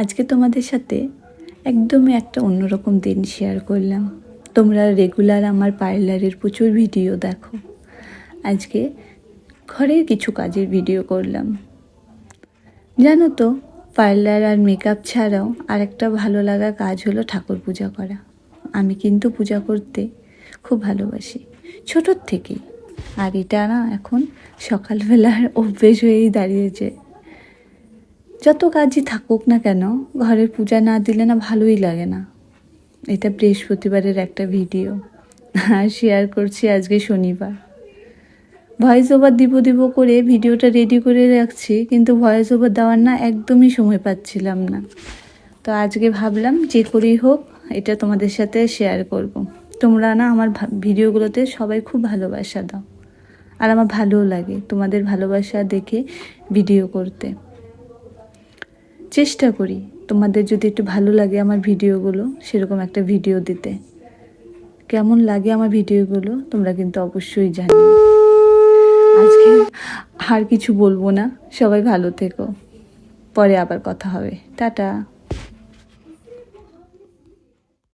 আজকে তোমাদের সাথে একদমই একটা অন্যরকম দিন শেয়ার করলাম। তোমরা রেগুলার আমার পার্লারের প্রচুর ভিডিও দেখো। আজকে ঘরের কিছু কাজের ভিডিও করলাম। জানো তো, পার্লার আর মেকআপ ছাড়াও আরেকটা ভালো লাগা কাজ হলো ঠাকুর পূজা করা। আমি কিন্তু পূজা করতে খুব ভালোবাসি ছোটোর থেকেই। আর এটা না এখন সকালবেলার অভ্যেস হয়েই দাঁড়িয়েছে। যত কাজই থাকুক না কেন, ঘরের পূজা না দিলে না ভালোই লাগে না। এটা বৃহস্পতিবারের একটা ভিডিও আর শেয়ার করছি আজকে শনিবার। ভয়েস ওভার দিব করে ভিডিওটা রেডি করে রাখছি, কিন্তু ভয়েস ওভার দেওয়ার না একদমই সময় পাচ্ছিলাম না। তো আজকে ভাবলাম যে করেই হোক এটা তোমাদের সাথে শেয়ার করব। তোমরা না আমার ভিডিওগুলোতে সবাই খুব ভালোবাসা দাও, আর আমার ভালোও লাগে তোমাদের ভালোবাসা দেখে ভিডিও করতে। চেষ্টা করি তোমাদের যদি একটু ভালো লাগে আমার ভিডিওগুলো, সেরকম একটা ভিডিও দিতে। কেমন লাগে আমার ভিডিওগুলো তোমরা কিন্তু অবশ্যই জানিও। আজকে আর কিছু বলবো না, সবাই ভালো থেকো, পরে আবার কথা হবে, টাটা।